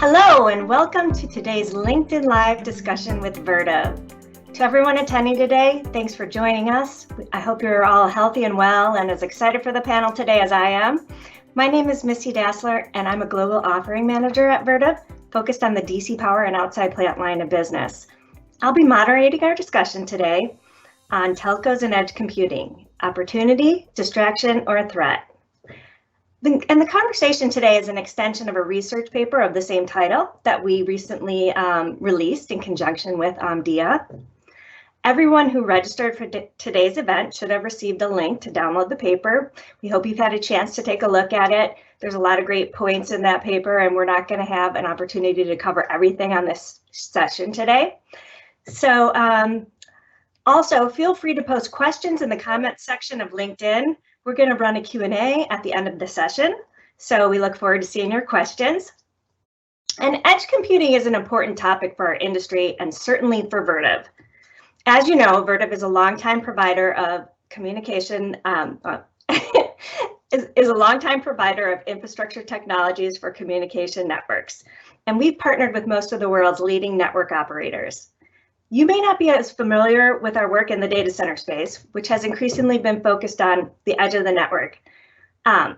Hello and welcome to today's LinkedIn Live discussion with Vertiv. To everyone attending today, thanks for joining us. I hope you're all healthy and well and as excited for the panel today as I am. My name is Missy Dassler and I'm a Global Offering Manager at Vertiv, focused on the DC power and outside plant line of business. I'll be moderating our discussion today on telcos and edge computing, opportunity, distraction, or a threat. And the conversation today is an extension of a research paper of the same title that we recently released in conjunction with OMDIA. Everyone who registered for today's event should have received a link to download the paper. We hope you've had a chance to take a look at it. There's a lot of great points in that paper, and we're not going to have an opportunity to cover everything on this session today. So also feel free to post questions in the comments section of LinkedIn. We're going to run a Q&A at the end of the session, so we look forward to seeing your questions. And edge computing is an important topic for our industry and certainly for Vertiv. As you know, Vertiv is a longtime provider of communication, is a longtime provider of infrastructure technologies for communication networks. And we've partnered with most of the world's leading network operators. You may not be as familiar with our work in the data center space, which has increasingly been focused on the edge of the network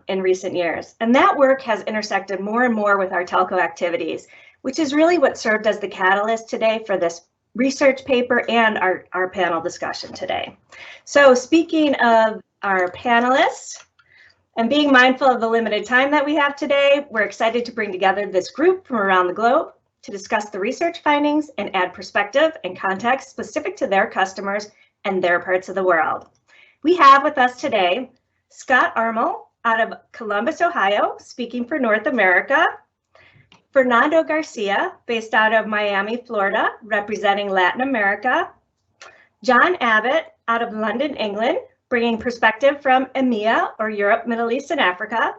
in recent years. And that work has intersected more and more with our telco activities, which is really what served as the catalyst today for this research paper and our panel discussion today. So speaking of our panelists, and being mindful of the limited time that we have today, we're excited to bring together this group from around the globe to discuss the research findings and add perspective and context specific to their customers and their parts of the world. We have with us today Scott Armel out of Columbus, Ohio, speaking for North America, Fernando Garcia, based out of Miami, Florida, representing Latin America, John Abbott out of London, England, bringing perspective from EMEA, or Europe, Middle East, and Africa,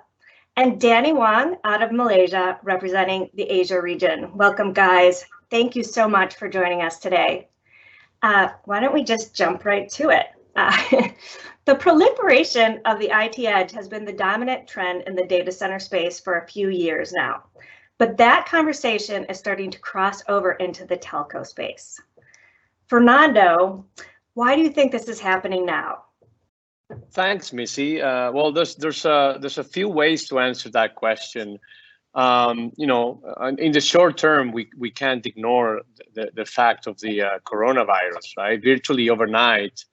and Danny Wong out of Malaysia, representing the Asia region. Welcome, guys. Thank you so much for joining us today. Why don't we just jump right to it? The proliferation of the IT edge has been the dominant trend in the data center space for a few years now, but that conversation is starting to cross over into the telco space. Fernando, why do you think this is happening now? Thanks, Missy. Well, there's a few ways to answer that question. In the short term, we can't ignore the fact of the coronavirus, right? Virtually overnight,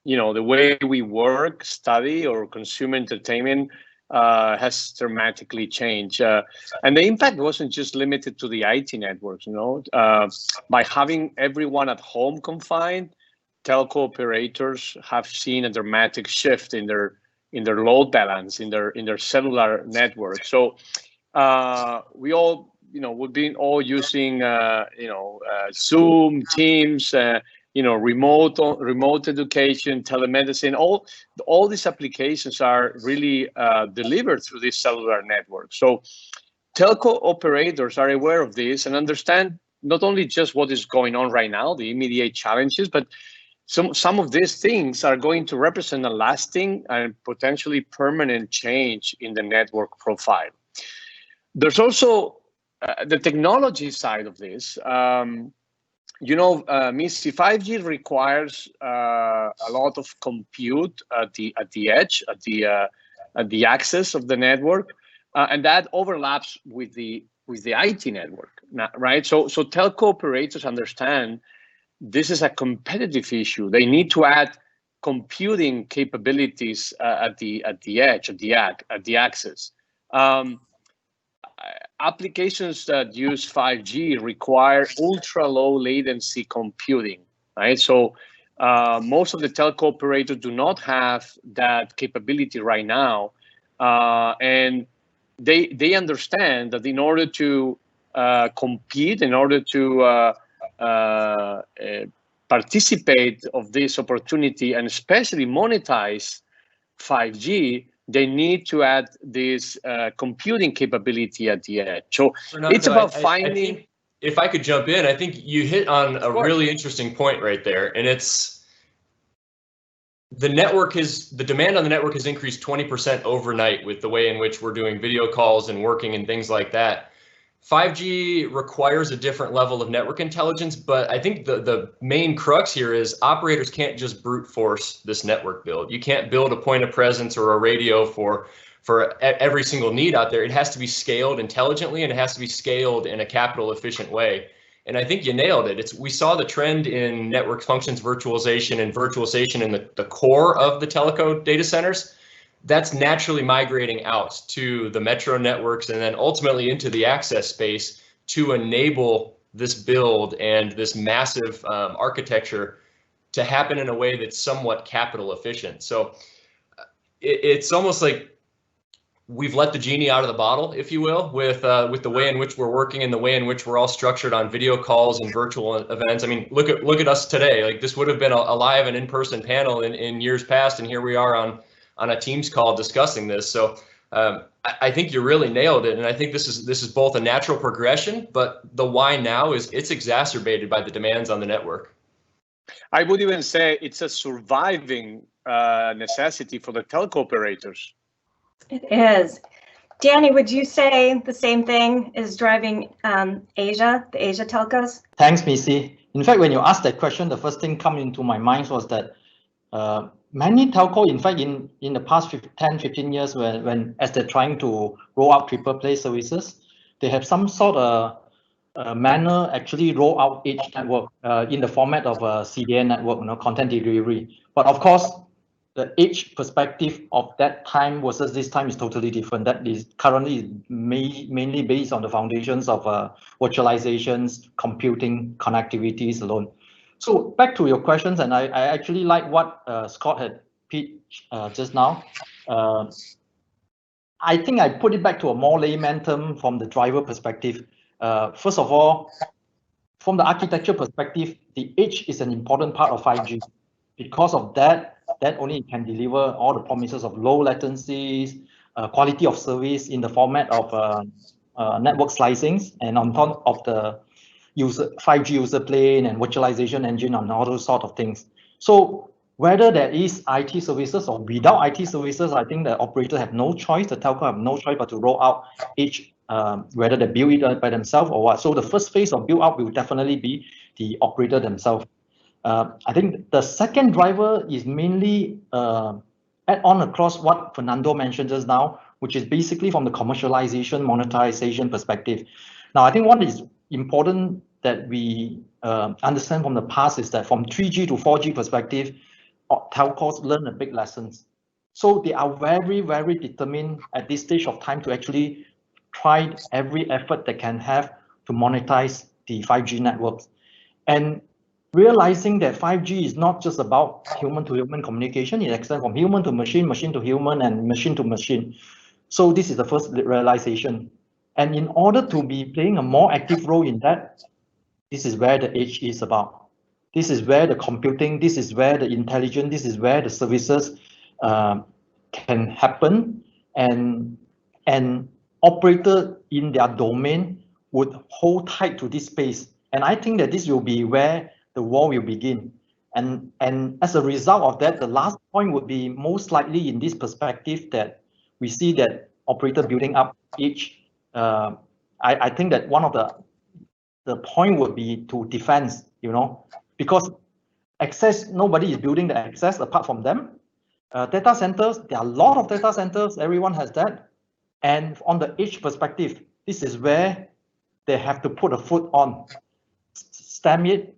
the way we work, study, or consume entertainment has dramatically changed. And the impact wasn't just limited to the IT networks, by having everyone at home confined, telco operators have seen a dramatic shift in their load balance in their cellular network. So we all, we've been all using Zoom, Teams, remote education, telemedicine. All these applications are really delivered through this cellular network. So telco operators are aware of this and understand not only just what is going on right now, the immediate challenges, but some of these things are going to represent a lasting and potentially permanent change in the network profile. There's also the technology side of this. Missy, 5G requires a lot of compute at the edge, at the access of the network, and that overlaps with the IT network, right? So telco operators understand this is a competitive issue. They need to add computing capabilities at the edge, at the access. Applications that use 5G require ultra low latency computing, right? So most of the telco operators do not have that capability right now, and they understand that in order to compete, in order to participate of this opportunity and especially monetize 5G, they need to add this computing capability at the edge. So Fernando, it's about finding. I think if I could jump in, I think you hit on a really interesting point right there, and it's the demand on the network has increased 20% overnight with the way in which we're doing video calls and working and things like that. 5G requires a different level of network intelligence, but I think the main crux here is operators can't just brute force this network build. You can't build a point of presence or a radio for every single need out there. It has to be scaled intelligently, and it has to be scaled in a capital efficient way. And I think you nailed it. We saw the trend in network functions virtualization and virtualization in the core of the telco data centers. That's naturally migrating out to the metro networks and then ultimately into the access space to enable this build and this massive architecture to happen in a way that's somewhat capital efficient. So it's almost like we've let the genie out of the bottle, if you will, with the way in which we're working and the way in which we're all structured on video calls and virtual events. I mean, look at us today. Like, this would have been a live and in-person panel in years past, and here we are on a Teams call discussing this. So I think you really nailed it, and I think this is both a natural progression, but the why now is it's exacerbated by the demands on the network. I would even say it's a surviving necessity for the telco operators. It is. Danny, would you say the same thing is driving the Asia telcos? Thanks, Missy. In fact, when you asked that question, the first thing coming into my mind was that many telco, in fact, in the past 10-15 years, when as they're trying to roll out triple play services, they have some sort of manner actually roll out edge network in the format of a CDN network, content delivery. But of course, the edge perspective of that time versus this time is totally different. That is currently mainly based on the foundations of virtualizations, computing, connectivities alone. So back to your questions, and I actually like what Scott had pitched just now. I think I put it back to a more layman term from the driver perspective. First of all, from the architecture perspective, the edge is an important part of 5G. Because of that only can deliver all the promises of low latencies, quality of service in the format of network slicings, and on top of the 5G user plane and virtualization engine and all those sort of things. So whether there is IT services or without IT services, I think the operator have no choice, the telco have no choice but to roll out edge, whether they build it by themselves or what. So the first phase of build out will definitely be the operator themselves. I think the second driver is mainly add on across what Fernando mentioned just now, which is basically from the commercialization, monetization perspective. Now, I think what is important that we understand from the past is that from 3G to 4G perspective, telcos learn a big lessons. So they are very, very determined at this stage of time to actually try every effort they can have to monetize the 5G networks. And realizing that 5G is not just about human-to-human communication, it extends from human to machine, machine to human, and machine to machine. So this is the first realization. And in order to be playing a more active role in that, this is where the edge is about. This is where the computing, this is where the intelligence, this is where the services can happen, and operator in their domain would hold tight to this space. And I think that this will be where the war will begin. And as a result of that, the last point would be most likely in this perspective that we see that operator building up edge. I think that one of the point would be to defense, because access, nobody is building the access apart from them. Data centers, there are a lot of data centers, everyone has that. And on the edge perspective, this is where they have to put a foot on, stamp it.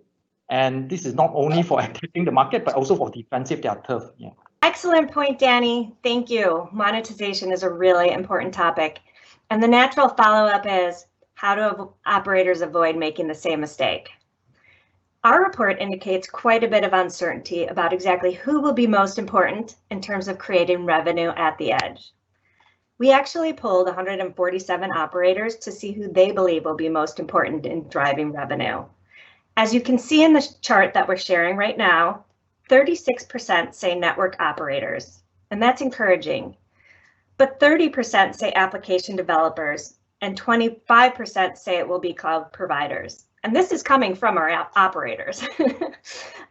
And this is not only for attacking the market, but also for defensive their turf. Yeah. Excellent point, Danny. Thank you. Monetization is a really important topic. And the natural follow-up is, how do operators avoid making the same mistake? Our report indicates quite a bit of uncertainty about exactly who will be most important in terms of creating revenue at the edge. We actually polled 147 operators to see who they believe will be most important in driving revenue. As you can see in the chart that we're sharing right now, 36% say network operators, and that's encouraging. But 30% say application developers, and 25% say it will be cloud providers. And this is coming from our operators.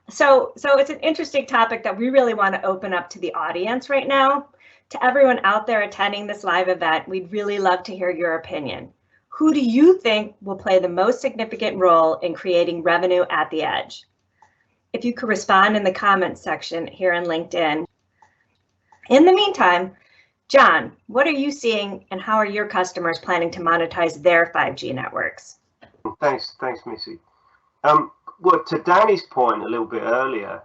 So it's an interesting topic that we really want to open up to the audience right now. To everyone out there attending this live event, we'd really love to hear your opinion. Who do you think will play the most significant role in creating revenue at the edge? If you could respond in the comments section here on LinkedIn. In the meantime, John, what are you seeing and how are your customers planning to monetize their 5G networks? Thanks, Missy. Well, to Danny's point a little bit earlier,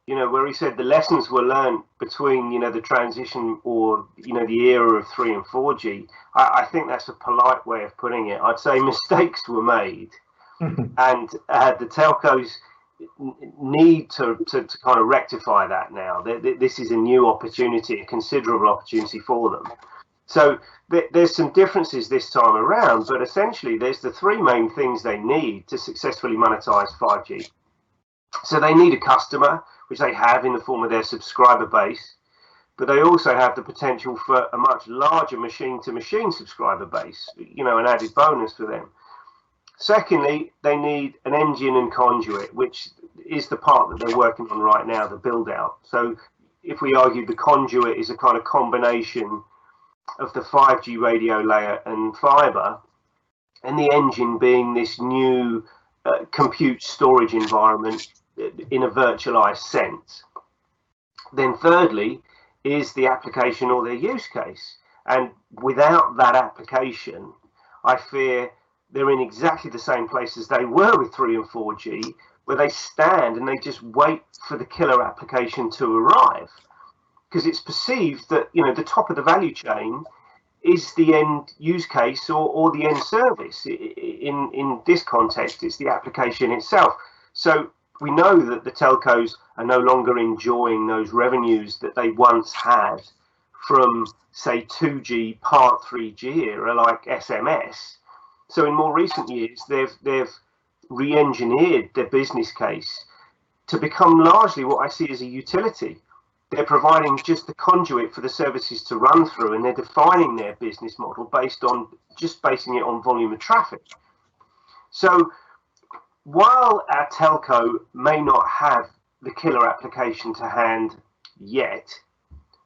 where he said the lessons were learned between, the transition or, the era of 3 and 4G, I think that's a polite way of putting it. I'd say mistakes were made and the telcos need to kind of rectify that now. This is a new opportunity, a considerable opportunity for them. So there's some differences this time around, but essentially there's the three main things they need to successfully monetize 5G. So they need a customer, which they have in the form of their subscriber base, but they also have the potential for a much larger machine-to-machine subscriber base, an added bonus for them. Secondly, they need an engine and conduit, which is the part that they're working on right now, the build out. So if we argue the conduit is a kind of combination of the 5G radio layer and fiber, and the engine being this new compute storage environment in a virtualized sense. Then thirdly is the application or their use case. And without that application, I fear they're in exactly the same place as they were with 3 and 4G, where they stand and they just wait for the killer application to arrive. Because it's perceived that, the top of the value chain is the end use case or the end service. In this context, it's the application itself. So we know that the telcos are no longer enjoying those revenues that they once had from, say, 2G, part 3G era, like SMS. So in more recent years, they've re-engineered their business case to become largely what I see as a utility. They're providing just the conduit for the services to run through, and they're defining their business model based on just basing it on volume of traffic. So while our telco may not have the killer application to hand yet,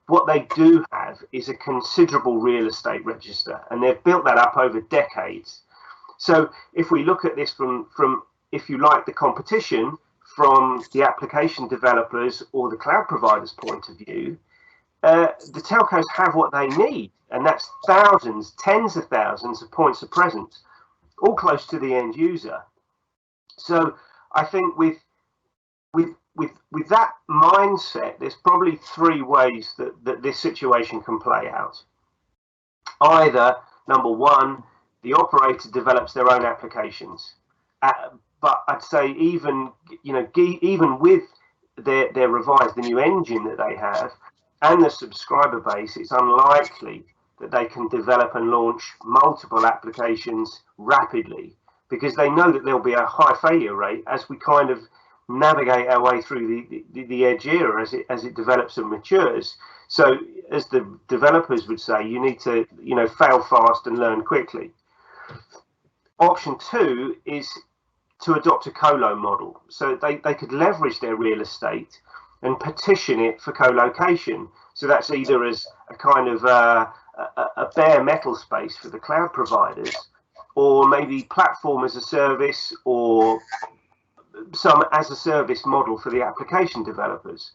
what they do have is a considerable real estate register, and they've built that up over decades. So if we look at this from if you like, the competition from the application developers or the cloud providers' point of view, the telcos have what they need, and that's thousands, tens of thousands of points of presence, all close to the end user. So I think with that mindset, there's probably three ways that this situation can play out. Either, number one, the operator develops their own applications, but I'd say even with their revised, the new engine that they have and the subscriber base, it's unlikely that they can develop and launch multiple applications rapidly, because they know that there'll be a high failure rate as we kind of navigate our way through the edge era as it develops and matures. So as the developers would say, you need to fail fast and learn quickly. Option two is to adopt a colo model. So they could leverage their real estate and petition it for co-location. So that's either as a kind of a bare metal space for the cloud providers, or maybe platform as a service, or some as a service model for the application developers.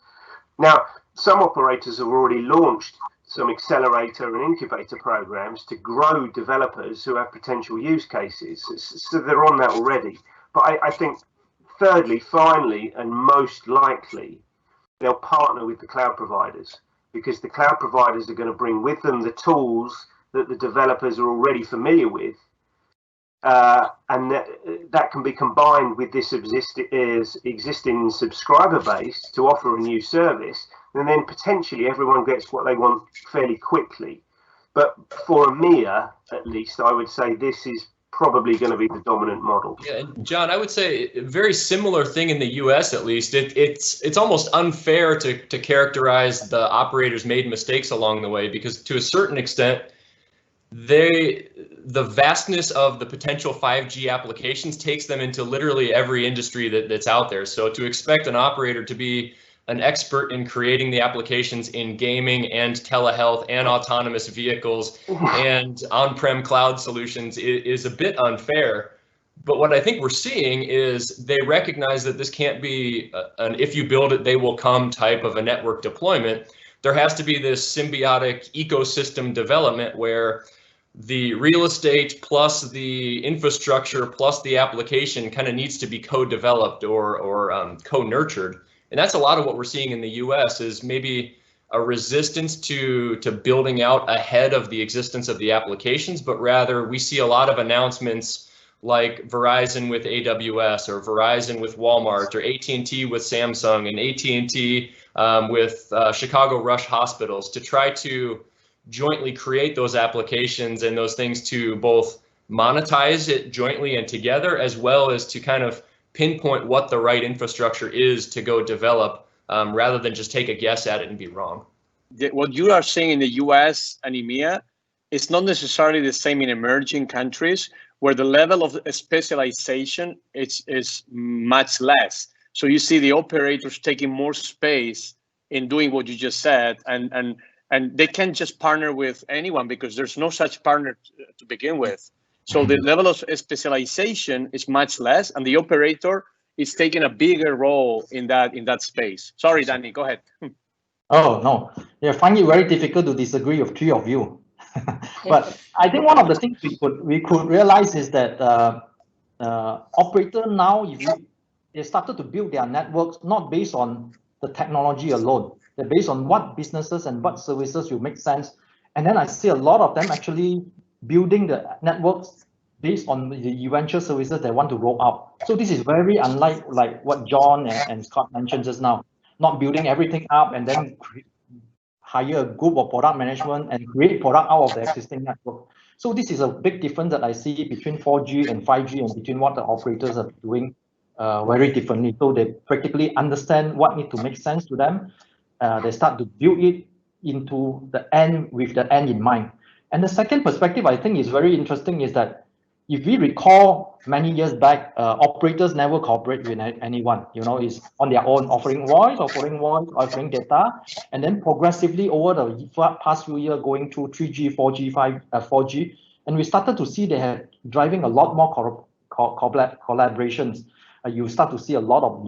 Now, some operators have already launched some accelerator and incubator programs to grow developers who have potential use cases. So they're on that already. But I think thirdly, finally, and most likely, they'll partner with the cloud providers, because the cloud providers are going to bring with them the tools that the developers are already familiar with. And that can be combined with this existing subscriber base to offer a new service, and then potentially everyone gets what they want fairly quickly. But for EMEA, at least, I would say this is probably going to be the dominant model. Yeah, and John, I would say a very similar thing in the US, at least. It's almost unfair to characterize the operators made mistakes along the way, because to a certain extent, the vastness of the potential 5G applications takes them into literally every industry that's out there. So to expect an operator to be an expert in creating the applications in gaming and telehealth and autonomous vehicles and on-prem cloud solutions is a bit unfair. But what I think we're seeing is they recognize that this can't be an if you build it, they will come type of a network deployment. There has to be this symbiotic ecosystem development where the real estate plus the infrastructure plus the application kind of needs to be co-developed or co-nurtured. And that's a lot of what we're seeing in the US is maybe a resistance to building out ahead of the existence of the applications, but rather we see a lot of announcements like Verizon with AWS or Verizon with Walmart or AT&T with Samsung and AT&T with Chicago Rush Hospitals to try to jointly create those applications and those things to both monetize it jointly and together, as well as to kind of pinpoint what the right infrastructure is to go develop rather than just take a guess at it and be wrong. What you are seeing in the US and EMEA is not necessarily the same in emerging countries where the level of specialization is much less. So you see the operators taking more space in doing what you just said, and they can't just partner with anyone because there's no such partner to begin with. So the level of specialization is much less, and the operator is taking a bigger role in that space. Sorry, Danny, go ahead. Oh, no. I find it very difficult to disagree with three of you. But I think one of the things we could realize is that operator now, they started to build their networks not based on the technology alone. They're based on what businesses and what services will make sense. And then I see a lot of them actually building the networks based on the eventual services they want to roll out. So this is very unlike like what John and Scott mentioned just now, not building everything up and then hire a group of product management and create product out of the existing network. So this is a big difference that I see between 4G and 5G and between what the operators are doing very differently. So they practically understand what needs to make sense to them. They start to build it into the end with the end in mind. And the second perspective I think is very interesting is that if we recall many years back, operators never cooperate with anyone, is on their own, offering voice, offering data, and then progressively over the past few years going through 3G, 4G, 4G, and we started to see they have driving a lot more collaborations. You start to see a lot of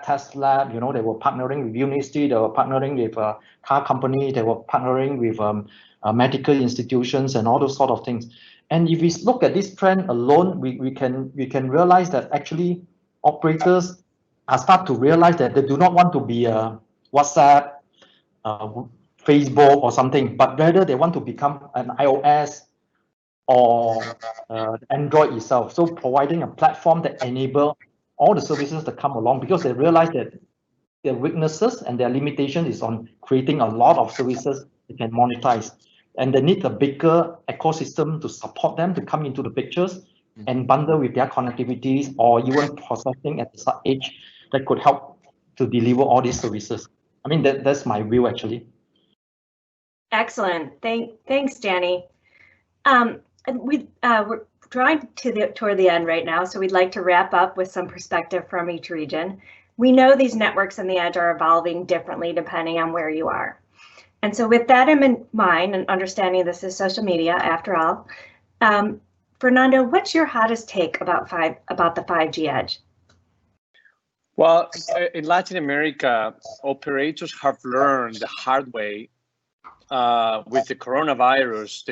test lab, they were partnering with Unity, they were partnering with a car company, they were partnering with medical institutions and all those sort of things. And if we look at this trend alone, we can realize that actually operators are start to realize that they do not want to be a WhatsApp, Facebook or something, but rather they want to become an iOS or Android itself. So providing a platform that enable all the services that come along, because they realize that their weaknesses and their limitation is on creating a lot of services they can monetize. And they need a bigger ecosystem to support them to come into the pictures and bundle with their connectivities or even processing at the edge that could help to deliver all these services. I mean, that's my view actually. Excellent. Thanks, Danny. We're drawing toward the end right now, so we'd like to wrap up with some perspective from each region. We know these networks and the edge are evolving differently depending on where you are. And so with that in mind and understanding this is social media after all, Fernando, what's your hottest take about the 5G edge? Well, in Latin America, operators have learned the hard way with the coronavirus.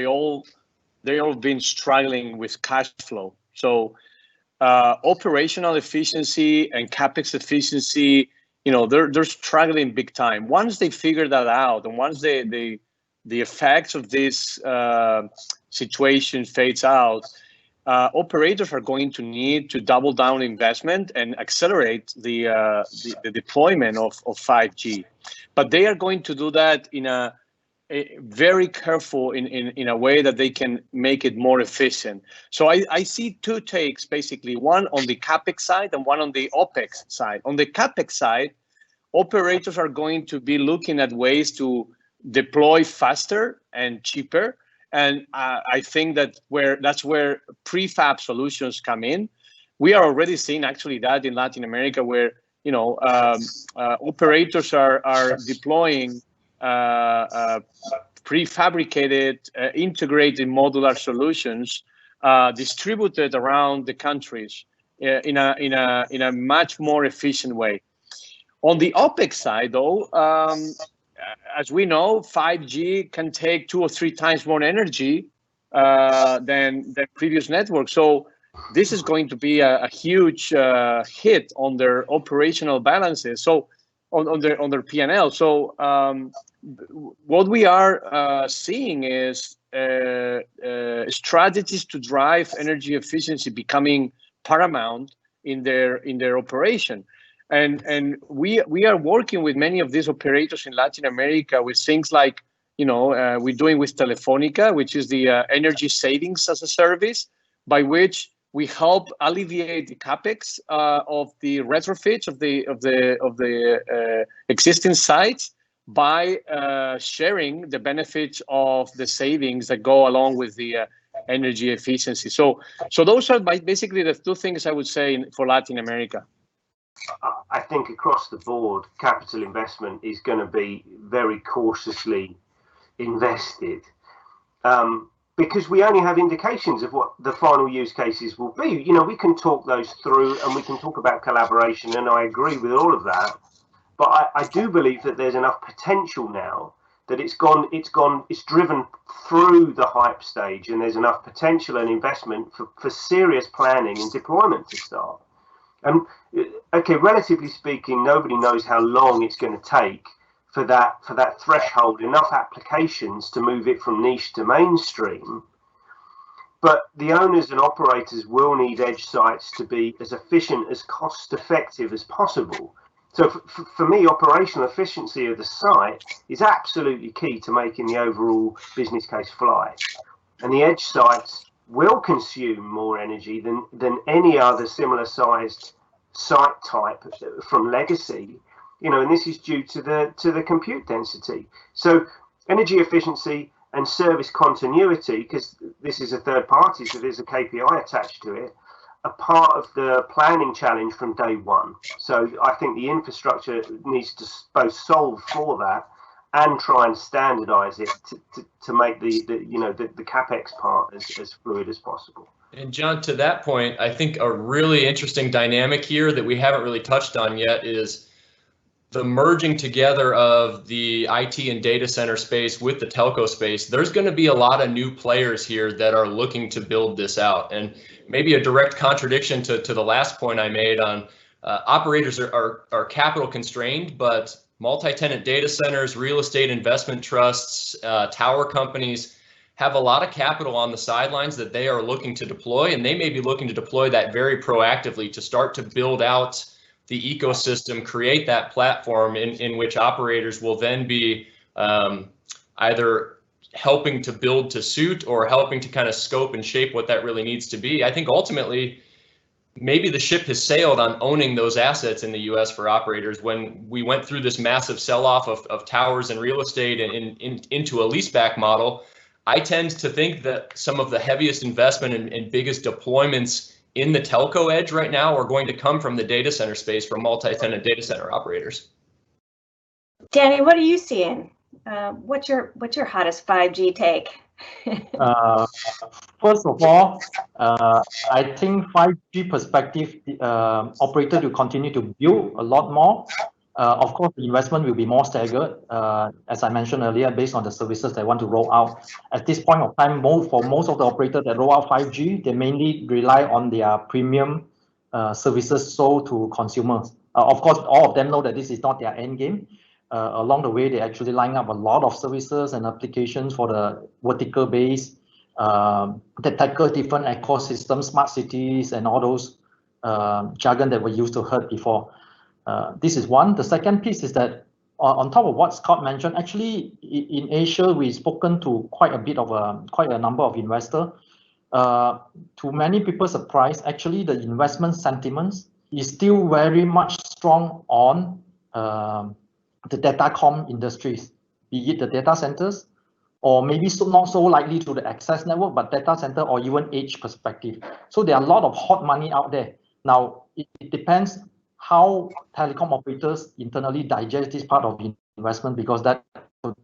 They all been struggling with cash flow. So operational efficiency and CapEx efficiency, they're struggling big time. Once they figure that out, and once the effects of this situation fades out, operators are going to need to double down investment and accelerate the deployment of 5G. But they are going to do that in a very careful in a way that they can make it more efficient. So I see two takes, basically, one on the CapEx side and one on the OpEx side. On the CapEx side, operators are going to be looking at ways to deploy faster and cheaper. And I think that's where prefab solutions come in. We are already seeing actually that in Latin America, where operators are deploying prefabricated, integrated modular solutions distributed around the countries in a much more efficient way. On the OpEx side, though, as we know, 5G can take 2 or 3 times more energy than previous networks. So this is going to be a huge hit on their operational balances. So on their P&L. So what we are seeing is strategies to drive energy efficiency becoming paramount in their operation. And we are working with many of these operators in Latin America with things like, we're doing with Telefonica, which is the energy savings as a service, by which we help alleviate the capex of the retrofits of the existing sites by sharing the benefits of the savings that go along with the energy efficiency. So those are basically the 2 things I would say for Latin America. I think across the board, capital investment is going to be very cautiously invested because we only have indications of what the final use cases will be. We can talk those through and we can talk about collaboration, and I agree with all of that. But I do believe that there's enough potential now that it's driven through the hype stage, and there's enough potential and investment for serious planning and deployment to start. And okay, relatively speaking, nobody knows how long it's going to take for that threshold, enough applications to move it from niche to mainstream. But the owners and operators will need edge sites to be as efficient, as cost effective as possible. So for me, operational efficiency of the site is absolutely key to making the overall business case fly. And the edge sites will consume more energy than any other similar sized site type from legacy, and this is due to the compute density. So energy efficiency and service continuity, because this is a third party, so there's a KPI attached to it, are part of the planning challenge from day one. So I think the infrastructure needs to both solve for that and try and standardize it to make the capex part as fluid as possible. And John, to that point, I think a really interesting dynamic here that we haven't really touched on yet is the merging together of the IT and data center space with the telco space. There's going to be a lot of new players here that are looking to build this out. And maybe a direct contradiction to the last point I made on operators are capital constrained, but multi-tenant data centers, real estate investment trusts, tower companies have a lot of capital on the sidelines that they are looking to deploy, and they may be looking to deploy that very proactively to start to build out the ecosystem, create that platform in which operators will then be either helping to build to suit or helping to kind of scope and shape what that really needs to be. I think ultimately, maybe the ship has sailed on owning those assets in the US for operators. When we went through this massive sell-off of towers and real estate and into a leaseback model, I tend to think that some of the heaviest investment and biggest deployments in the telco edge right now are going to come from the data center space from multi-tenant data center operators. Danny, what are you seeing? What's your hottest 5G take? First of all, I think 5G perspective, operator will continue to build a lot more. Of course, the investment will be more staggered, as I mentioned earlier, based on the services they want to roll out. At this point of time, for most of the operators that roll out 5G, they mainly rely on their premium services sold to consumers. Of course, all of them know that this is not their end game. Along the way, they actually line up a lot of services and applications for the vertical base that tackle different ecosystems, smart cities, and all those jargon that we used to heard before. This is one. The second piece is that on top of what Scott mentioned, actually in Asia, we've spoken to quite a number of investors. To many people's surprise, actually the investment sentiments is still very much strong on the datacom industries, be it the data centers, or maybe not so likely to the access network, but data center or even edge perspective. So there are a lot of hot money out there. Now, it depends how telecom operators internally digest this part of investment, because that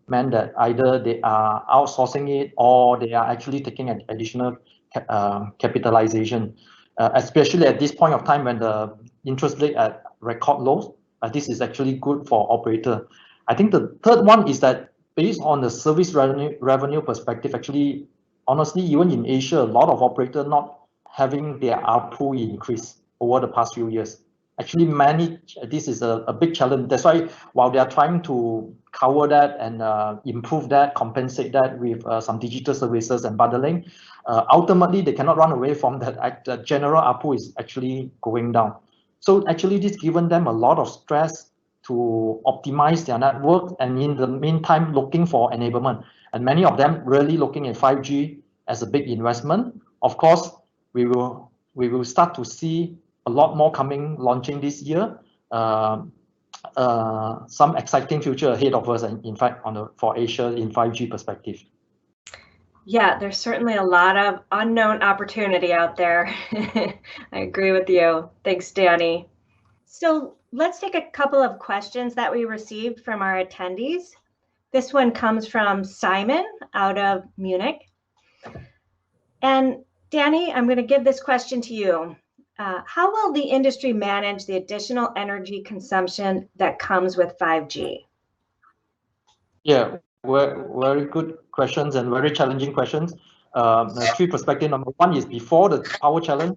meant that either they are outsourcing it or they are actually taking an additional capitalization, especially at this point of time when the interest rate at record lows. This is actually good for operator. I think the third one is that based on the service revenue perspective, actually, honestly, even in Asia, a lot of operators not having their ARPU increase over the past few years. Actually, this is a big challenge. That's why while they are trying to cover that and improve that, compensate that with some digital services and bundling, ultimately they cannot run away from that. The general ARPU is actually going down. So actually, this given them a lot of stress to optimize their network, and in the meantime looking for enablement. And many of them really looking at 5G as a big investment. Of course, we will start to see a lot more launching this year. Some exciting future ahead of us, in fact, for Asia in 5G perspective. Yeah, there's certainly a lot of unknown opportunity out there. I agree with you. Thanks, Danny. So let's take a couple of questions that we received from our attendees. This one comes from Simon out of Munich. And Danny, I'm going to give this question to you. How will the industry manage the additional energy consumption that comes with 5G? Yeah, very good questions and very challenging questions. Three perspectives. Number one is before the power challenge,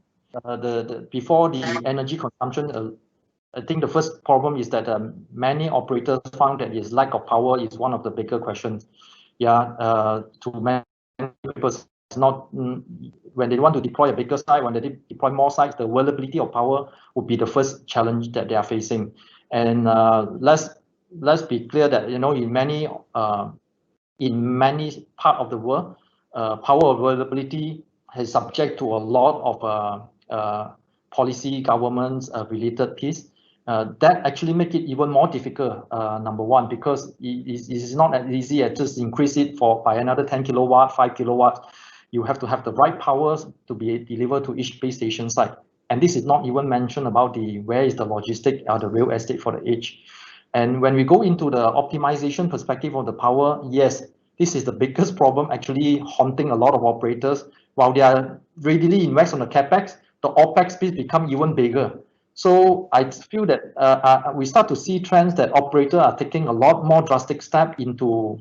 before the energy consumption. I think the first problem is that many operators found that this lack of power is one of the bigger questions. Yeah, to many people, it's not when they want to deploy a bigger site, when they deploy more sites, the availability of power would be the first challenge that they are facing. And let's be clear that in many part of the world, power availability is subject to a lot of policy, governments related piece. That actually make it even more difficult, number one, because it is not as easy as just increase it by another 10 kilowatt, 5 kilowatts. You have to have the right powers to be delivered to each base station site. And this is not even mentioned about where is the logistic or the real estate for the edge. And when we go into the optimization perspective of the power, yes, this is the biggest problem actually haunting a lot of operators. While they are readily invest on the capex, the opex piece become even bigger. So I feel that we start to see trends that operators are taking a lot more drastic step into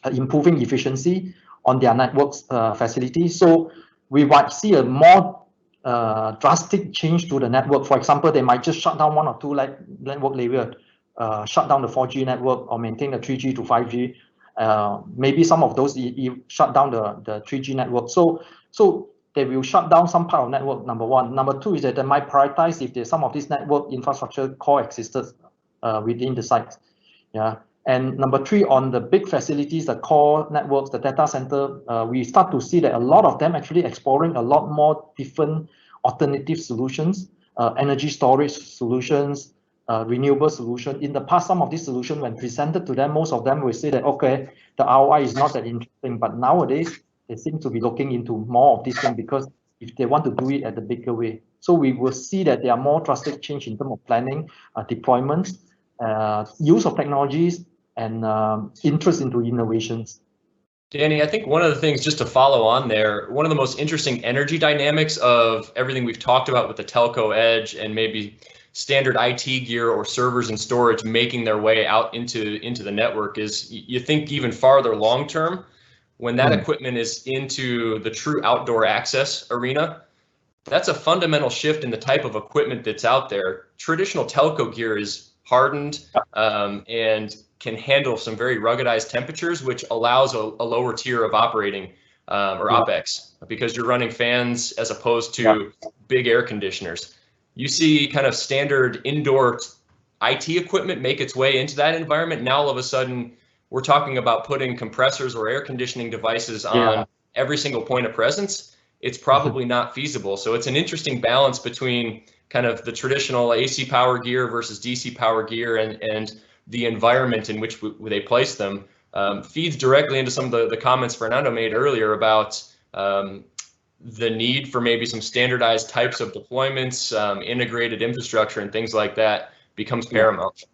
improving efficiency on their networks facility. So we might see a more drastic change to the network. For example, they might just shut down one or two network layers, shut down the 4G network or maintain the 3G to 5G. Maybe some of those shut down the 3G network. So they will shut down some part of network, number one. Number two is that they might prioritize if there's some of this network infrastructure coexisted within the sites. Yeah. And number three, on the big facilities, the core networks, the data center, we start to see that a lot of them actually exploring a lot more different alternative solutions, energy storage solutions, renewable solution. In the past, some of these solutions, when presented to them, most of them will say that, okay, the ROI is not that interesting. But nowadays, they seem to be looking into more of these things because if they want to do it at the bigger way. So we will see that there are more drastic change in terms of planning, deployments, use of technologies, and interest into innovations. Danny, I think one of the things, just to follow on there, one of the most interesting energy dynamics of everything we've talked about with the telco edge and maybe standard IT gear or servers and storage making their way out into the network is you think even farther long term, when that equipment is into the true outdoor access arena, that's a fundamental shift in the type of equipment that's out there. Traditional telco gear is hardened and can handle some very ruggedized temperatures, which allows a lower tier of operating or OPEX, because you're running fans as opposed to big air conditioners. You see kind of standard indoor IT equipment make its way into that environment. Now, all of a sudden, we're talking about putting compressors or air conditioning devices on every single point of presence. It's probably not feasible. So it's an interesting balance between kind of the traditional AC power gear versus DC power gear and the environment in which they place them. Feeds directly into some of the comments Fernando made earlier about the need for maybe some standardized types of deployments, integrated infrastructure and things like that becomes paramount.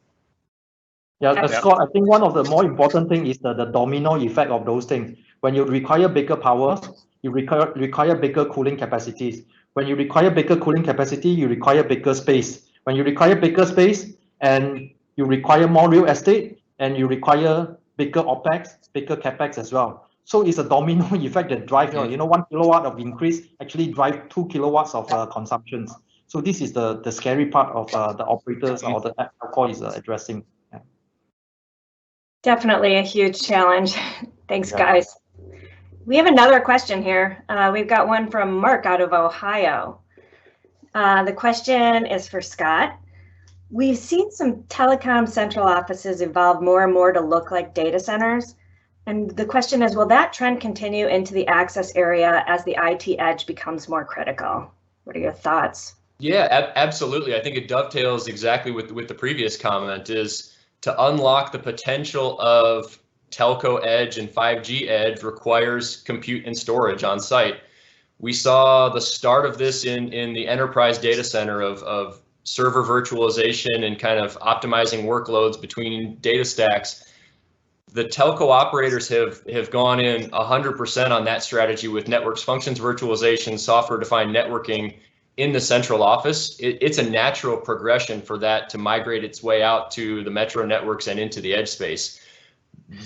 Yeah, Scott, I think one of the more important thing is the domino effect of those things. When you require bigger powers, you require bigger cooling capacities. When you require bigger cooling capacity, you require bigger space. When you require bigger space and you require more real estate and you require bigger OPEX, bigger CAPEX as well. So it's a domino effect that drives, 1 kilowatt of increase actually drive 2 kilowatts of consumptions. So this is the scary part of the operators or the Telco is addressing. Definitely a huge challenge. Thanks, guys. We have another question here. We've got one from Mark out of Ohio. The question is for Scott. We've seen some telecom central offices evolve more and more to look like data centers. And the question is, will that trend continue into the access area as the IT edge becomes more critical? What are your thoughts? Yeah, absolutely. I think it dovetails exactly with the previous comment, is to unlock the potential of telco edge and 5G edge requires compute and storage on site. We saw the start of this in the enterprise data center of server virtualization and kind of optimizing workloads between data stacks. The telco operators have gone in 100% on that strategy with networks, functions virtualization, software-defined networking in the central office. It's a natural progression for that to migrate its way out to the metro networks and into the edge space.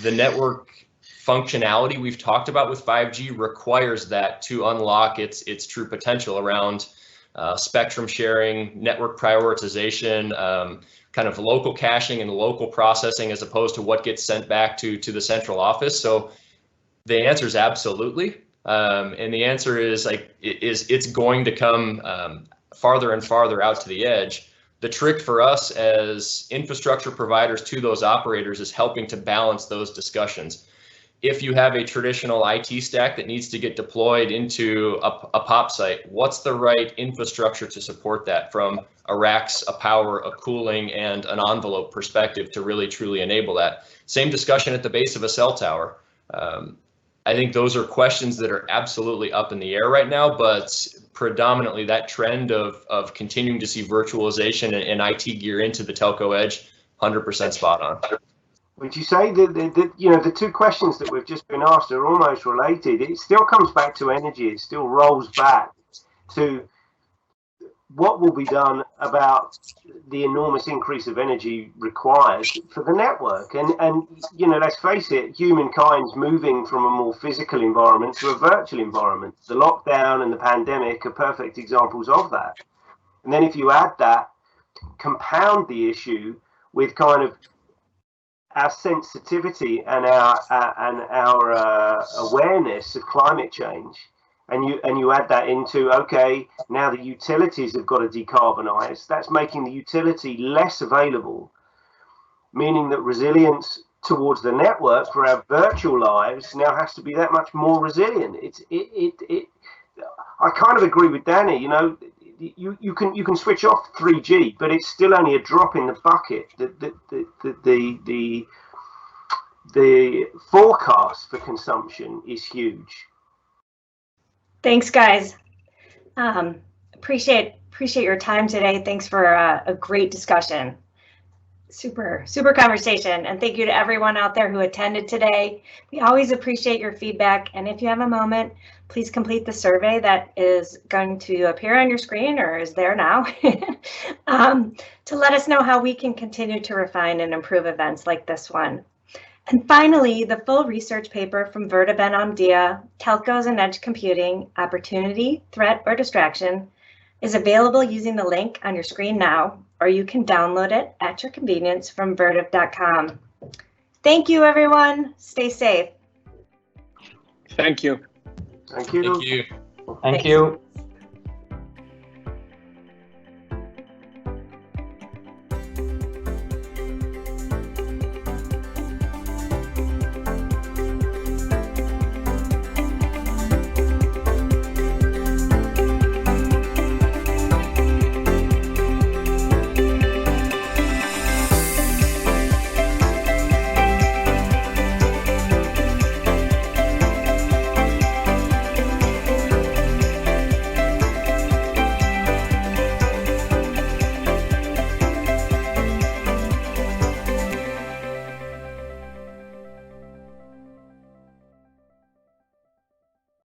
The network functionality we've talked about with 5G requires that to unlock its true potential around spectrum sharing, network prioritization, kind of local caching and local processing as opposed to what gets sent back to the central office. So the answer is absolutely. And the answer is it's going to come farther and farther out to the edge. The trick for us as infrastructure providers to those operators is helping to balance those discussions. If you have a traditional IT stack that needs to get deployed into a POP site, what's the right infrastructure to support that from a racks, a power, a cooling, and an envelope perspective to really truly enable that? Same discussion at the base of a cell tower. I think those are questions that are absolutely up in the air right now, but predominantly that trend of continuing to see virtualization and IT gear into the telco edge, 100% spot on. Would you say that the two questions that we've just been asked are almost related? It still comes back to energy. It still rolls back to what will be done about the enormous increase of energy required for the network. And let's face it, humankind's moving from a more physical environment to a virtual environment. The lockdown and the pandemic are perfect examples of that. And then if you add that, compound the issue with kind of our sensitivity and our awareness of climate change, and you add that into, okay, now the utilities have got to decarbonize. That's making the utility less available, meaning that resilience towards the network for our virtual lives now has to be that much more resilient. I kind of agree with Danny. You can switch off 3G, but it's still only a drop in the bucket. The forecast for consumption is huge. Thanks, guys. Appreciate your time today. Thanks for a great discussion. Super conversation. And thank you to everyone out there who attended today. We always appreciate your feedback. And if you have a moment, please complete the survey that is going to appear on your screen or is there now to let us know how we can continue to refine and improve events like this one. And finally, the full research paper from Vertiv and Omdia, Telcos and Edge Computing, Opportunity, Threat, or Distraction, is available using the link on your screen now, or you can download it at your convenience from vertiv.com. Thank you, everyone. Stay safe. Thank you. Thank you. Thank you. Thank you.